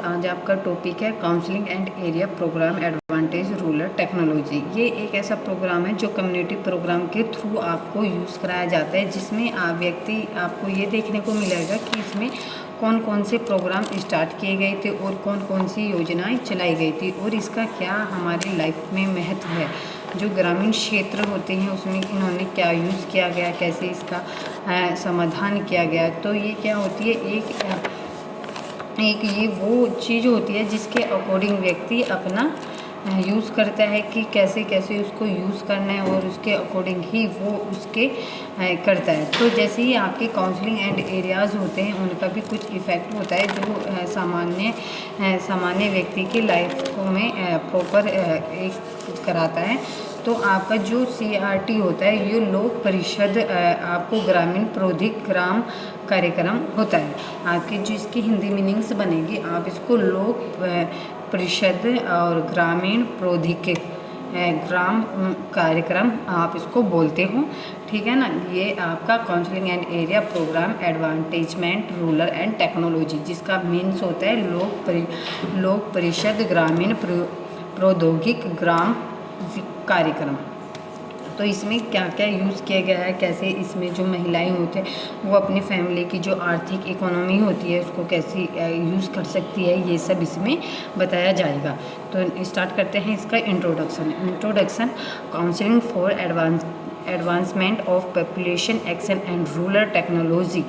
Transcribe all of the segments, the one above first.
आज आपका टॉपिक है counselling and area programme advantage rural technology. ये एक ऐसा प्रोग्राम है जो कम्युनिटी प्रोग्राम के थ्रू आपको यूज़ कराया जाता है, जिसमें आपको ये देखने को मिलेगा कि इसमें कौन कौन से प्रोग्राम स्टार्ट किए गए थे और कौन कौन सी योजनाएं चलाई गई थी और इसका क्या हमारी लाइफ में महत्व है। जो ग्रामीण क्षेत्र होते हैं उसमें इन्होंने क्या यूज़ किया गया, कैसे इसका समाधान किया गया। तो ये क्या होती है, एक ये वो चीज़ होती है जिसके अकॉर्डिंग व्यक्ति अपना यूज़ करता है कि कैसे कैसे उसको यूज़ करना है और उसके अकॉर्डिंग ही वो उसके करता है। तो जैसे ही आपके काउंसलिंग एंड एरियाज़ होते हैं उनका भी कुछ इफ़ेक्ट होता है जो सामान्य व्यक्ति की लाइफ में प्रॉपर एक कराता है। तो आपका जो CRT होता है ये लोक परिषद आपको ग्रामीण प्रौद्योगिक ग्राम कार्यक्रम होता है। आपकी जो इसकी हिंदी मीनिंग्स बनेगी, आप इसको लोक परिषद और ग्रामीण प्रौद्योगिक ग्राम कार्यक्रम आप इसको बोलते हो, ठीक है ना। ये आपका counselling and area programme advantagement rural and technology, जिसका मीन्स होता है लोक परिषद ग्रामीण प्रौद्योगिक ग्राम कार्यक्रम। तो इसमें क्या क्या यूज़ किया गया है, कैसे इसमें जो महिलाएं होती हैं वो अपनी फैमिली की जो आर्थिक इकोनॉमी होती है उसको कैसे यूज़ कर सकती है, ये सब इसमें बताया जाएगा। तो स्टार्ट करते हैं इसका introduction. Counselling for advancement of population action and rural technology.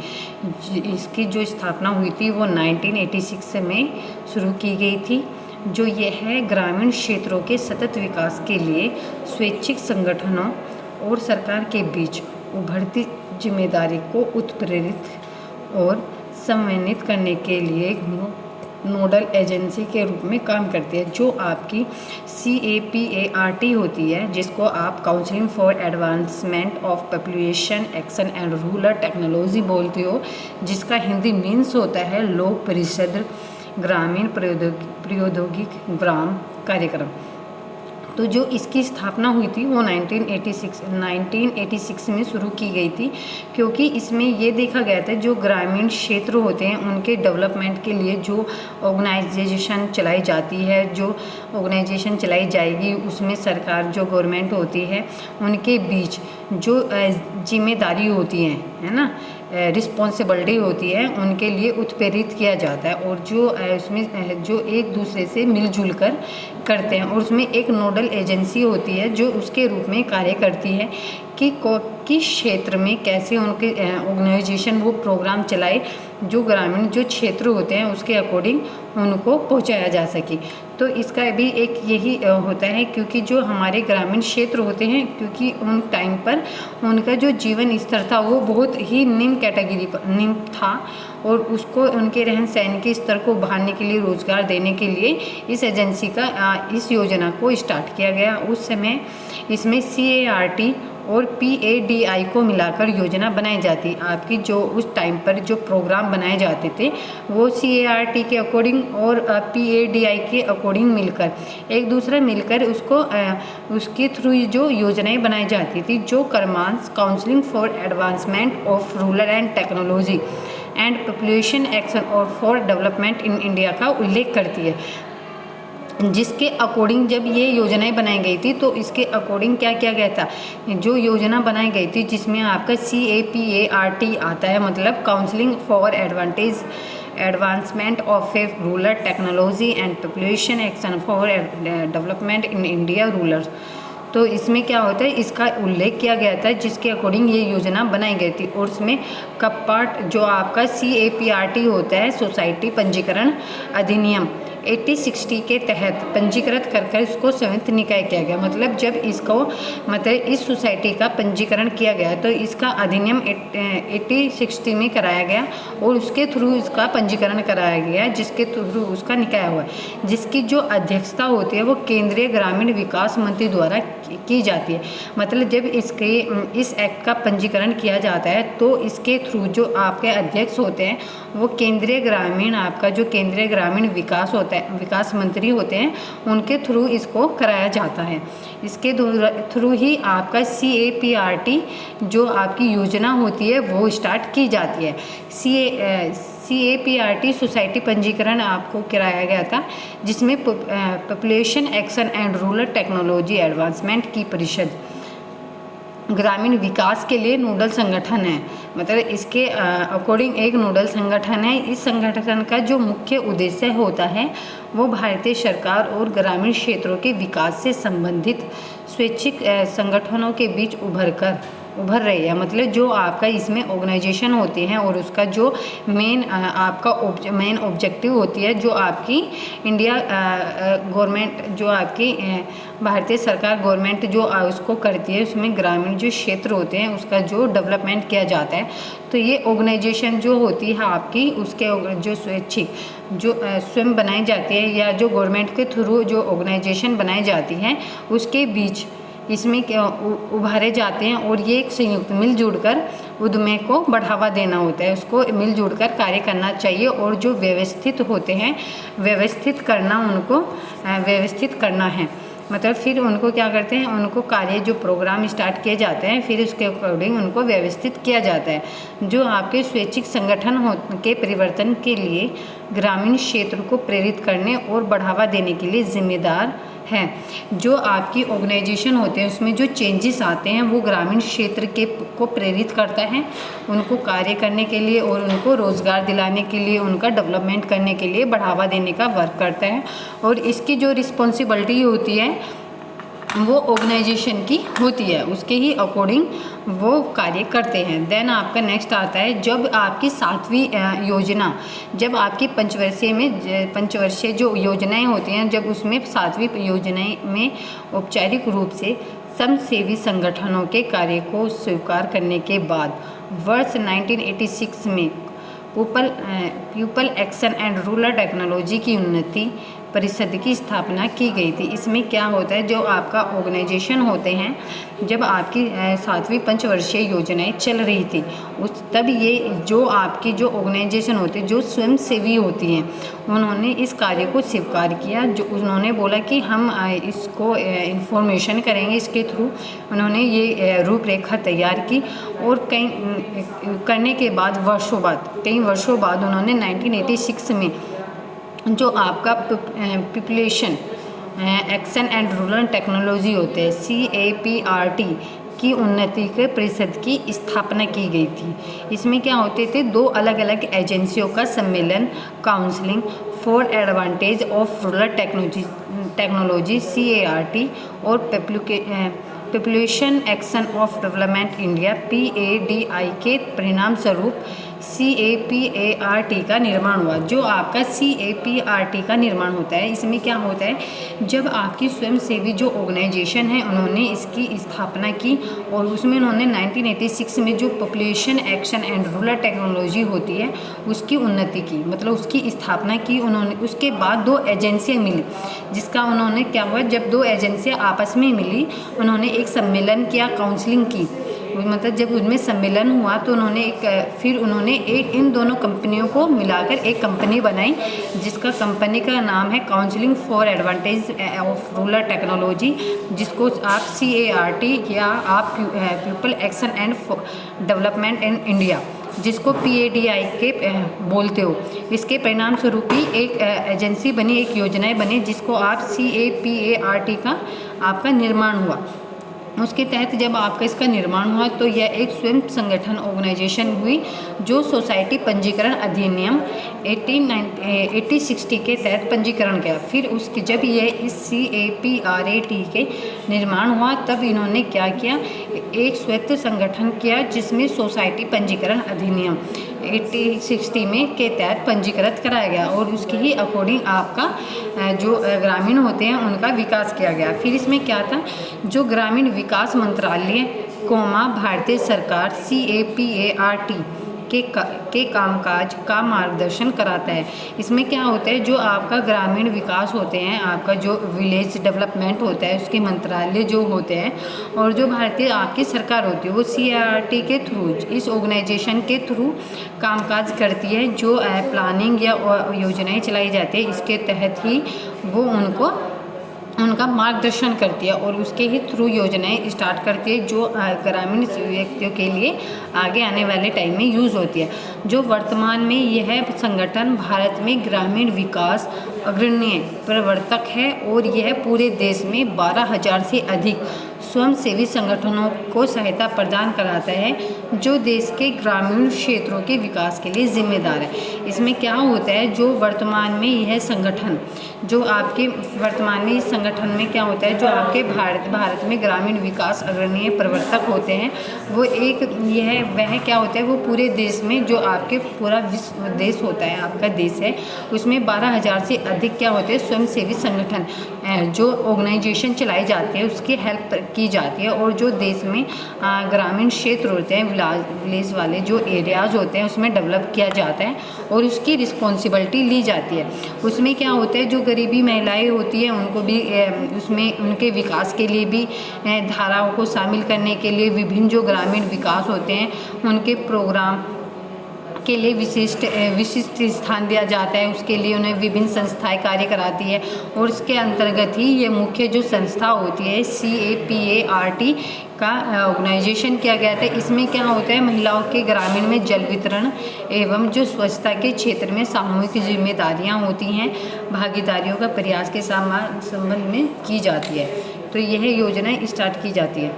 इसकी जो स्थापना हुई थी वो 1986 में शुरू की गई थी। जो ये है ग्रामीण क्षेत्रों के सतत विकास के लिए स्वैच्छिक संगठनों और सरकार के बीच उभरती जिम्मेदारी को उत्प्रेरित और समन्वित करने के लिए नोडल एजेंसी के रूप में काम करती है। जो आपकी CAPART होती है, जिसको आप counselling for advancement of population action and rural technology बोलते हो, जिसका हिंदी मीन्स होता है लोक परिषद ग्रामीण प्रौद्योगिक ग्राम कार्यक्रम। तो जो इसकी स्थापना हुई थी वो 1986 में शुरू की गई थी, क्योंकि इसमें ये देखा गया था जो ग्रामीण क्षेत्र होते हैं उनके डेवलपमेंट के लिए जो ऑर्गेनाइजेशन चलाई जाती है, जो ऑर्गेनाइजेशन चलाई जाएगी उसमें सरकार जो गवर्नमेंट होती है उनके बीच जो जिम्मेदारी होती है ना, रिस्पॉन्सिबिलिटी होती है, उनके लिए उत्प्रेरित किया जाता है और जो उसमें जो एक दूसरे से मिलजुल कर करते हैं और उसमें एक नोडल एजेंसी होती है जो उसके रूप में कार्य करती है कि किस क्षेत्र में कैसे उनके ऑर्गेनाइजेशन वो प्रोग्राम चलाए जो ग्रामीण जो क्षेत्र होते हैं उसके अकॉर्डिंग उनको पहुंचाया जा सके। तो इसका भी एक यही होता है, क्योंकि जो हमारे ग्रामीण क्षेत्र होते हैं क्योंकि उन टाइम पर उनका जो जीवन स्तर था वो बहुत ही निम्न कैटेगरी पर निम्न था और उसको उनके रहन सहन के स्तर को उभारने के लिए, रोजगार देने के लिए इस एजेंसी का इस योजना को स्टार्ट किया गया। उस समय इसमें CART और PADI को मिलाकर योजना बनाई जाती। आपकी जो उस टाइम पर जो प्रोग्राम बनाए जाते थे वो CART के अकॉर्डिंग और PADI के अकॉर्डिंग मिलकर एक दूसरा मिलकर उसके थ्रू जो योजनाएं बनाई जाती थी, जो क्रमांक counselling for advancement of rural and technology and population action और फॉर डेवलपमेंट इन इंडिया का उल्लेख करती है। जिसके अकॉर्डिंग जब ये योजनाएं बनाई गई थी तो इसके अकॉर्डिंग क्या किया गया था, जो योजना बनाई गई थी जिसमें आपका CAPART आता है, मतलब counselling for advancement of rural technology and population action for development in India rural. तो इसमें क्या होता है, इसका उल्लेख किया गया था जिसके अकॉर्डिंग ये योजना बनाई गई थी और उसमें कपाट जो आपका CAPART होता है सोसाइटी पंजीकरण अधिनियम 8060 के तहत पंजीकृत कर इसको संयुक्त निकाय किया गया। मतलब जब इस सोसाइटी का पंजीकरण किया गया तो इसका अधिनियम 8060 में कराया गया और उसके थ्रू इसका पंजीकरण कराया गया, जिसके थ्रू उसका निकाय हुआ, जिसकी जो अध्यक्षता होती है वो केंद्रीय ग्रामीण विकास मंत्री द्वारा की जाती है। मतलब जब इस एक्ट का पंजीकरण किया जाता है तो इसके थ्रू जो आपके अध्यक्ष होते हैं वो केंद्रीय ग्रामीण विकास होता है, विकास मंत्री होते हैं, उनके थ्रू इसको कराया जाता है। इसके थ्रू ही आपका CAPART जो आपकी योजना होती है वो स्टार्ट की जाती है। CAPRT सोसाइटी पंजीकरण आपको कराया गया था, जिसमें population action and rural technology advancement की परिषद ग्रामीण विकास के लिए नोडल संगठन है। मतलब इसके अकॉर्डिंग एक नोडल संगठन है। इस संगठन का जो मुख्य उद्देश्य होता है वो भारतीय सरकार और ग्रामीण क्षेत्रों के विकास से संबंधित स्वैच्छिक संगठनों के बीच उभर रही है। मतलब जो आपका इसमें ऑर्गेनाइजेशन होती है और उसका जो मेन ऑब्जेक्टिव होती है, जो आपकी इंडिया गवर्नमेंट, जो आपकी भारतीय सरकार गवर्नमेंट जो उसको करती है, उसमें ग्रामीण जो क्षेत्र होते हैं उसका जो डेवलपमेंट किया जाता है। तो ये ऑर्गेनाइजेशन जो होती है आपकी, उसके जो स्वैच्छिक जो स्वयं बनाई जाती है या जो गवर्नमेंट के थ्रू जो ऑर्गेनाइजेशन बनाई जाती है, उसके बीच इसमें उभारे जाते हैं। और ये एक संयुक्त मिलजुल कर उद्यम को बढ़ावा देना होता है, उसको मिलजुल कर कार्य करना चाहिए। और जो व्यवस्थित होते हैं, व्यवस्थित करना है। मतलब फिर उनको क्या करते हैं, उनको कार्य जो प्रोग्राम स्टार्ट किए जाते हैं, फिर उसके अकॉर्डिंग उनको व्यवस्थित किया जाता है। जो आपके स्वैच्छिक संगठन के परिवर्तन के लिए ग्रामीण क्षेत्र को प्रेरित करने और बढ़ावा देने के लिए जिम्मेदार है। जो आपकी ऑर्गेनाइजेशन होते हैं उसमें जो चेंजेस आते हैं वो ग्रामीण क्षेत्र को प्रेरित करता है, उनको कार्य करने के लिए और उनको रोज़गार दिलाने के लिए, उनका डेवलपमेंट करने के लिए बढ़ावा देने का वर्क करता है। और इसकी जो रिस्पॉन्सिबिलिटी होती है वो ऑर्गेनाइजेशन की होती है, उसके ही अकॉर्डिंग वो कार्य करते हैं। देन आपका नेक्स्ट आता है, जब आपकी 7वीं योजना, जब आपकी पंचवर्षीय जो योजनाएं होती हैं, जब उसमें 7वीं योजनाएं में औपचारिक रूप से समाजसेवी संगठनों के कार्य को स्वीकार करने के बाद वर्ष 1986 में people action and rural technology की उन्नति परिषद की स्थापना की गई थी। इसमें क्या होता है, जो आपका ऑर्गेनाइजेशन होते हैं, जब आपकी 7वीं पंचवर्षीय योजनाएं चल रही थी तब ये जो आपकी जो ऑर्गेनाइजेशन होती है, जो स्वयंसेवी होती हैं, उन्होंने इस कार्य को स्वीकार किया। जो उन्होंने बोला कि हम इसको इन्फॉर्मेशन करेंगे, इसके थ्रू उन्होंने ये रूपरेखा तैयार की। और करने के बाद कई वर्षों बाद उन्होंने 1986 में जो आपका population action and rural technology होते हैं CAPRT की उन्नति के परिषद की स्थापना की गई थी। इसमें क्या होते थे, 2 अलग अलग एजेंसियों का सम्मेलन, counselling for advantage of rural technology CART और population action of development India PADI के परिणाम स्वरूप CAPART का निर्माण हुआ। जो आपका CAPRT का निर्माण होता है, इसमें क्या होता है, जब आपकी स्वयंसेवी जो ऑर्गेनाइजेशन है उन्होंने इसकी स्थापना की और उसमें उन्होंने 1986 में जो population action and rural technology होती है उसकी उन्नति की, मतलब उसकी स्थापना की उन्होंने। उसके बाद 2 एजेंसियाँ मिली, जिसका उन्होंने क्या हुआ, जब 2 एजेंसियाँ आपस में मिली, उन्होंने एक सम्मेलन किया, काउंसलिंग की। मतलब जब उनमें सम्मेलन हुआ तो उन्होंने इन दोनों कंपनियों को मिलाकर एक कंपनी बनाई, जिसका कंपनी का नाम है counselling for advantage of rural technology, जिसको आप CART या आप people action and development in India, जिसको PADI के बोलते हो। इसके परिणाम स्वरूप ही एक एजेंसी बनी, एक योजनाएं बनी, जिसको आप CAPART का आपका निर्माण हुआ। उसके तहत जब आपका इसका निर्माण हुआ तो यह एक स्वयं संगठन ऑर्गेनाइजेशन हुई, जो सोसाइटी पंजीकरण अधिनियम 1860 के तहत पंजीकरण किया। फिर उसकी जब यह इस CAPRT के निर्माण हुआ तब इन्होंने क्या किया, एक स्वायत्त संगठन किया, जिसमें सोसाइटी पंजीकरण अधिनियम 1860 में के तहत पंजीकृत कराया गया और उसके ही अकॉर्डिंग आपका जो ग्रामीण होते हैं उनका विकास किया गया। फिर इसमें क्या था, जो ग्रामीण विकास मंत्रालय भारतीय सरकार CAPART के कामकाज का मार्गदर्शन कराता है। इसमें क्या होता है, जो आपका ग्रामीण विकास होते हैं, आपका जो विलेज डेवलपमेंट होता है, उसके मंत्रालय जो होते हैं और जो भारतीय आपकी सरकार होती है वो CART के थ्रू, इस ऑर्गेनाइजेशन के थ्रू कामकाज करती है। जो प्लानिंग या योजनाएं चलाई जाती है, इसके तहत ही वो उनको उनका मार्गदर्शन करती है और उसके ही थ्रू योजनाएं स्टार्ट करती है जो ग्रामीण व्यक्तियों के लिए आगे आने वाले टाइम में यूज़ होती है। जो वर्तमान में यह संगठन भारत में ग्रामीण विकास अग्रणी प्रवर्तक है और यह पूरे देश में 12,000 से अधिक स्वयंसेवी संगठनों को सहायता प्रदान कराता है जो देश के ग्रामीण क्षेत्रों के विकास के लिए जिम्मेदार है। इसमें क्या होता है, जो वर्तमान में यह संगठन जो आपके वर्तमान में इस संगठन में क्या होता है, जो आपके भारत में ग्रामीण विकास अग्रणी प्रवर्तक होते हैं वो वह क्या होता है, वो पूरे देश में जो आपके पूरा विश्व देश होता है, आपका देश है, उसमें 12,000 से अधिक क्या होते हैं स्वयंसेवी संगठन जो ऑर्गेनाइजेशन चलाई जाती है उसकी हेल्प की जाती है। और जो देश में ग्रामीण क्षेत्र होते हैं, विलेज वाले जो एरियाज़ होते हैं उसमें डेवलप किया जाता है और उसकी रिस्पॉन्सिबिलिटी ली जाती है। उसमें क्या होता है, जो गरीबी महिलाएं होती हैं उनको भी उसमें उनके विकास के लिए भी धाराओं को शामिल करने के लिए विभिन्न जो ग्रामीण विकास होते हैं उनके प्रोग्राम के लिए विशिष्ट स्थान दिया जाता है। उसके लिए उन्हें विभिन्न संस्थाएं कार्य कराती है और उसके अंतर्गत ही ये मुख्य जो संस्था होती है CAPART का ऑर्गेनाइजेशन किया गया था। इसमें क्या होता है, महिलाओं के ग्रामीण में जल वितरण एवं जो स्वच्छता के क्षेत्र में सामूहिक जिम्मेदारियां होती हैं, भागीदारियों का प्रयास के संबंध में की जाती है। तो यह योजना स्टार्ट की जाती है।